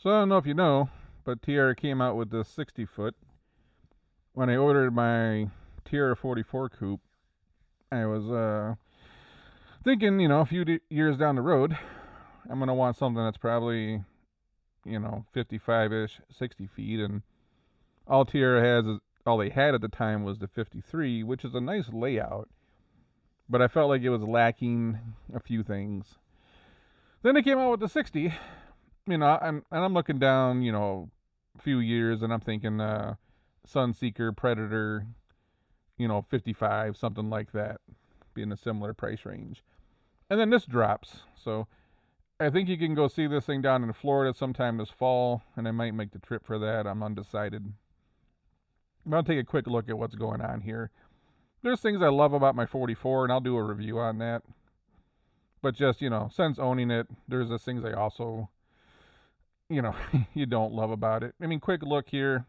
So I don't know if you know, but Tiara came out with this 60 foot. When I ordered my Tiara 44 coupe, I was thinking, a few years down the road, I'm going to want something that's probably, 55 ish, 60 feet. And all Tiara has is, all they had at the time was the 53, which is a nice layout, but I felt like it was lacking a few things. Then they came out with the 60, I'm looking down, a few years, and I'm thinking Sunseeker, Predator, 55, something like that, be in a similar price range. And then this drops, so I think you can go see this thing down in Florida sometime this fall, and I might make the trip for that. I'm undecided. But I'll take a quick look at what's going on here. There's things I love about my 44, and I'll do a review on that. But just, since owning it, there's the things I also, you don't love about it. I mean, quick look here.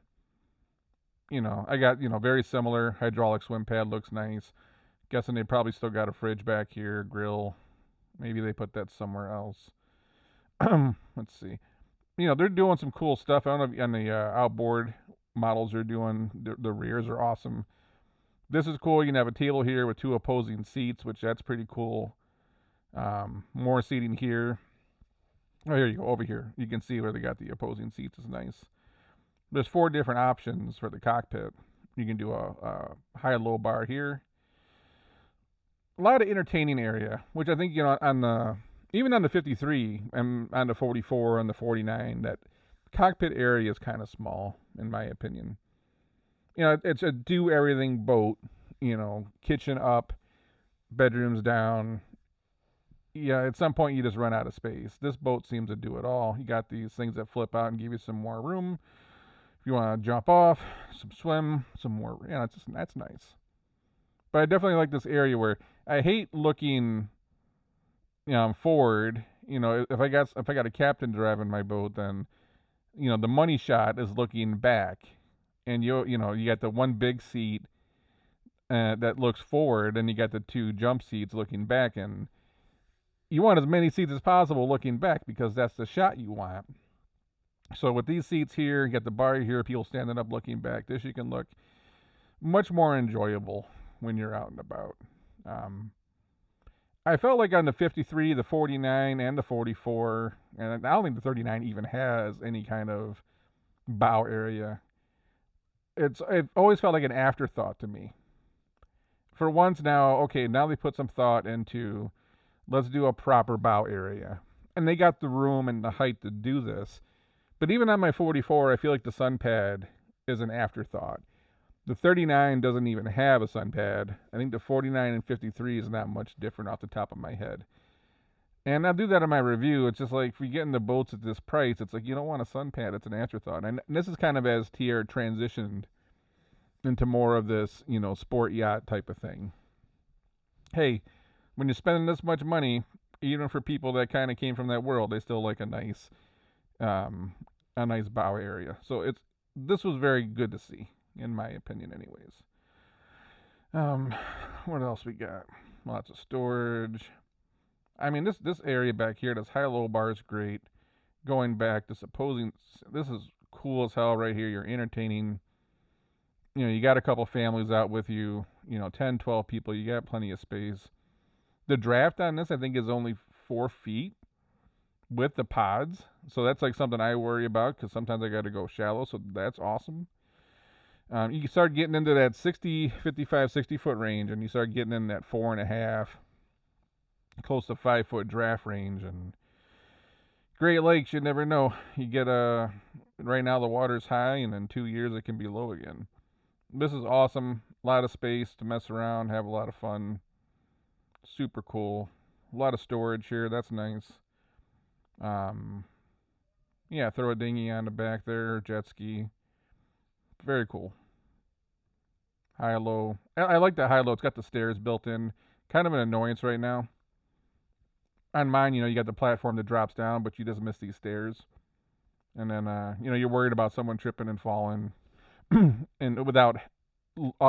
I got, very similar. Hydraulic swim pad looks nice. Guessing they probably still got a fridge back here, grill. Maybe they put that somewhere else. Let's see. They're doing some cool stuff. I don't know if on the outboard models they're doing, the rears are awesome. This is cool. You can have a table here with two opposing seats, which that's pretty cool. More seating here. Oh, here you go. Over here, you can see where they got the opposing seats. Is nice. There's 4 different options for the cockpit. You can do a high-low bar here. A lot of entertaining area, which I think on the even on the 53 and on the 44 and the 49, that cockpit area is kind of small in my opinion. It's a do everything boat. Kitchen up, bedrooms down. Yeah, at some point you just run out of space. This boat seems to do it all. You got these things that flip out and give you some more room. If you want to jump off, some swim, some more. That's nice. But I definitely like this area where I hate looking, forward. If I got a captain driving my boat, then the money shot is looking back, and you got the one big seat that looks forward, and you got the 2 jump seats looking back, and you want as many seats as possible looking back because that's the shot you want. So with these seats here, you got the bar here, people standing up looking back. This you can look much more enjoyable when you're out and about. I felt like on the 53, the 49, and the 44, and I don't think the 39 even has any kind of bow area. It always felt like an afterthought to me. For once now, okay, now they put some thought into let's do a proper bow area. And they got the room and the height to do this. But even on my 44, I feel like the sun pad is an afterthought. The 39 doesn't even have a sun pad. I think the 49 and 53 is not much different off the top of my head. And I'll do that in my review. It's just like if you get into boats at this price, it's like you don't want a sun pad. It's an afterthought. And this is kind of as Tiara transitioned into more of this, sport yacht type of thing. Hey, when you're spending this much money, even for people that kind of came from that world, they still like a nice bow area. So this was very good to see, in my opinion, anyways. What else we got? Lots of storage. I mean, this area back here, this high-low bar is great. Going back, this is cool as hell right here. You're entertaining. You got a couple families out with you. 10, 12 people. You got plenty of space. The draft on this, I think, is only 4 feet with the pods. So that's like something I worry about because sometimes I got to go shallow. So that's awesome. You can start getting into that 55, 60 foot range, and you start getting in that 4.5, close to 5 foot draft range. And Great Lakes, you never know. You get right now the water's high, and in 2 years it can be low again. This is awesome. A lot of space to mess around, have a lot of fun. Super cool. A lot of storage here. That's nice. Yeah, throw a dinghy on the back there, jet ski. Very cool. High low. I like that high low. It's got the stairs built in. Kind of an annoyance right now. On mine, you got the platform that drops down, but you just miss these stairs. And then, you're worried about someone tripping and falling, and without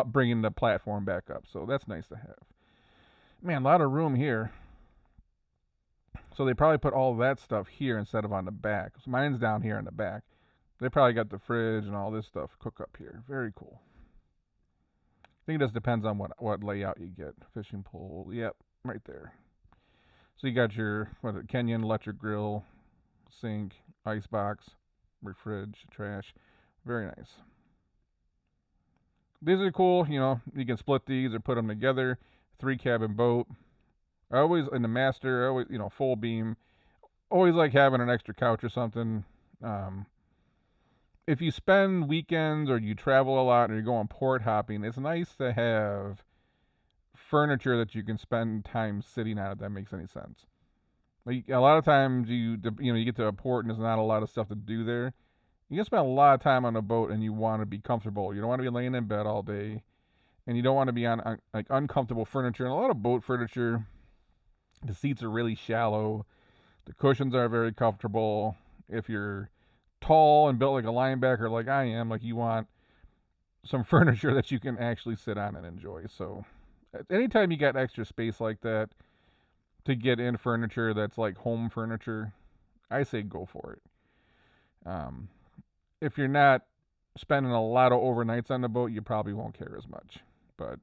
bringing the platform back up. So that's nice to have. Man, a lot of room here. So they probably put all that stuff here instead of on the back. So mine's down here in the back. They probably got the fridge and all this stuff cook up here. Very cool. I think it just depends on what layout you get. Fishing pole, yep, right there. So you got your Kenyan electric grill, sink, ice box, fridge, trash. Very nice. These are cool. You can split these or put them together. 3 cabin boat. I always in the master. I always full beam. Always like having an extra couch or something. If you spend weekends or you travel a lot or you're going port hopping, it's nice to have furniture that you can spend time sitting on. If that makes any sense. Like a lot of times you get to a port and there's not a lot of stuff to do there. You can spend a lot of time on a boat and you want to be comfortable. You don't want to be laying in bed all day, and you don't want to be on like uncomfortable furniture. And a lot of boat furniture, the seats are really shallow. The cushions are very comfortable. If you're tall and built like a linebacker like I am, like you want some furniture that you can actually sit on and enjoy. So anytime you got extra space like that to get in furniture that's like home furniture, I say go for it. If you're not spending a lot of overnights on the boat, you probably won't care as much. But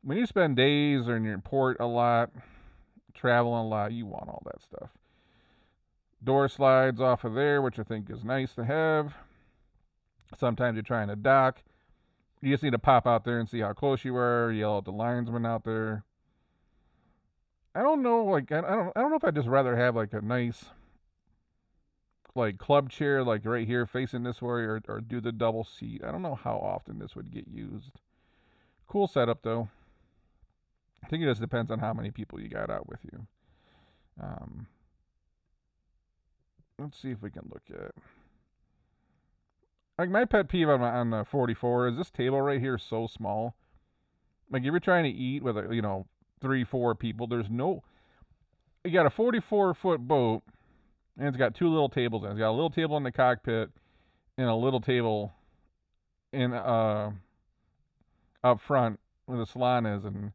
when you spend days or in your port a lot, traveling a lot, you want all that stuff. Door slides off of there, which I think is nice to have. Sometimes you're trying to dock. You just need to pop out there and see how close you are, yell at the linesman out there. I don't know, I don't know if I'd just rather have like a nice like club chair like right here facing this way or do the double seat. I don't know how often this would get used. Cool setup though. I think it just depends on how many people you got out with you. Let's see if we can look at like my pet peeve on the 44 is this table right here is so small. Like if you're trying to eat with 3-4 people, you got a 44-foot boat. And it's got 2 little tables in it. It's got a little table in the cockpit and a little table in up front where the salon is, and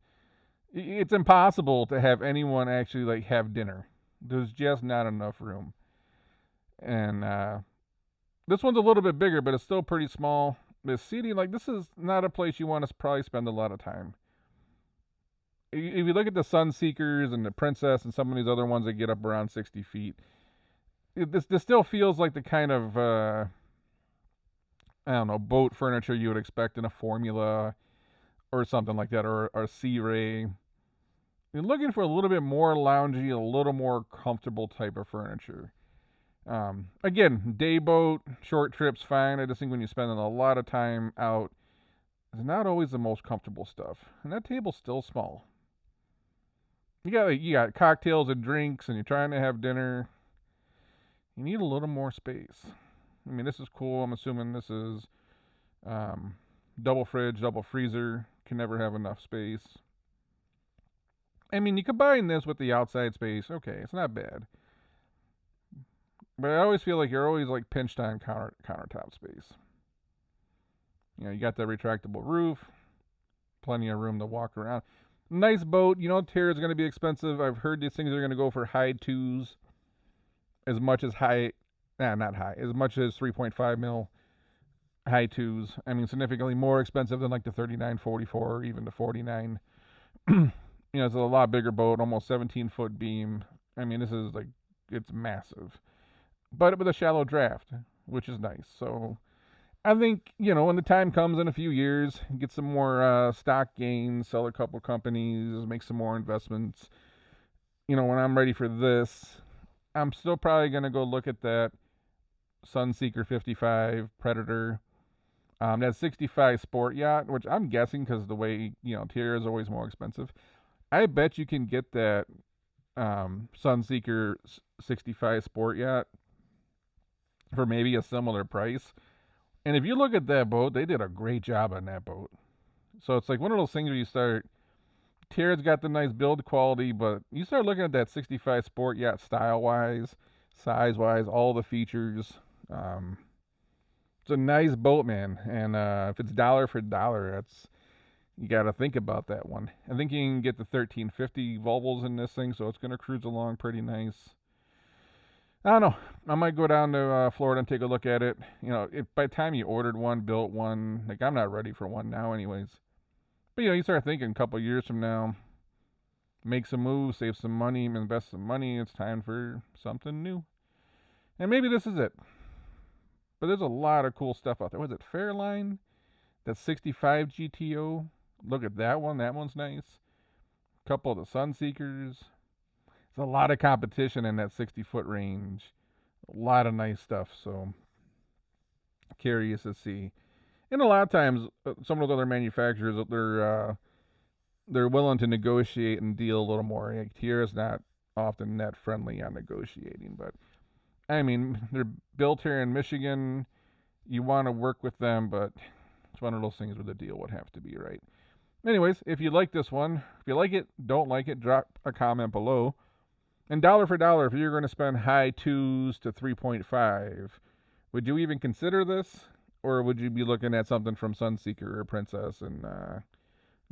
it's impossible to have anyone actually like have dinner. There's just not enough room. And this one's a little bit bigger, but it's still pretty small. The seating, like this is not a place you want to probably spend a lot of time. If you look at the Sunseekers and the Princess and some of these other ones that get up around 60 feet, this still feels like the kind of I don't know, boat furniture you would expect in a Formula or something like that, or a Sea Ray. You're looking for a little bit more loungy, a little more comfortable type of furniture. Again, day boat, short trips, fine. I just think when you're spending a lot of time out, it's not always the most comfortable stuff. And that table's still small. You got cocktails and drinks, and you're trying to have dinner. You need a little more space. I mean, this is cool. I'm assuming this is double fridge, double freezer. Can never have enough space. I mean, you combine this with the outside space. Okay, it's not bad. But I always feel like you're always like pinched on countertop space. You got that retractable roof. Plenty of room to walk around. Nice boat. Tiara's going to be expensive. I've heard these things are going to go for high 2s. As much as as much as 3.5 mil high 2s. I mean, significantly more expensive than like the 39-44 or even the 49. It's a lot bigger boat, almost 17-foot beam. I mean, this is like, it's massive. But with a shallow draft, which is nice. So I think, when the time comes in a few years, get some more stock gains, sell a couple companies, make some more investments. When I'm ready for this, I'm still probably going to go look at that Sunseeker 55 Predator. That 65 Sport Yacht, which I'm guessing because the way, Tiara is always more expensive. I bet you can get that Sunseeker 65 Sport Yacht for maybe a similar price. And if you look at that boat, they did a great job on that boat. So it's like one of those things where you start, Tiara's got the nice build quality, but you start looking at that 65 Sport Yacht style-wise, size-wise, all the features. It's a nice boat, man. And if it's dollar for dollar, you got to think about that one. I think you can get the 1350 Volvos in this thing, so it's going to cruise along pretty nice. I don't know. I might go down to Florida and take a look at it. If by the time you ordered one, built one, like I'm not ready for one now, anyways. But you start thinking a couple years from now, make some moves, save some money, invest some money. It's time for something new, and maybe this is it. But there's a lot of cool stuff out there. Was it Fairline? That 65 GTO. Look at that one. That one's nice. A couple of the Sunseekers. There's a lot of competition in that 60-foot range. A lot of nice stuff. So curious to see. And a lot of times, some of those other manufacturers, they're willing to negotiate and deal a little more. Like Tiara's not often net friendly on negotiating, but I mean, they're built here in Michigan. You want to work with them, but it's one of those things where the deal would have to be right. Anyways, if you like this one, if you like it, don't like it, drop a comment below. And dollar for dollar, if you're going to spend high 2s to 3.5, would you even consider this? Or would you be looking at something from Sunseeker or Princess and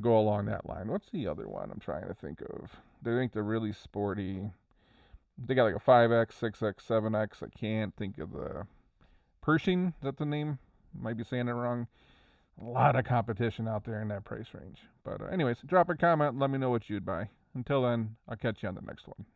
go along that line? What's the other one I'm trying to think of? They think they're really sporty. They got like a 5X, 6X, 7X. I can't think of the... Pershing, is that the name? Might be saying it wrong. A lot of competition out there in that price range. But anyways, drop a comment and let me know what you'd buy. Until then, I'll catch you on the next one.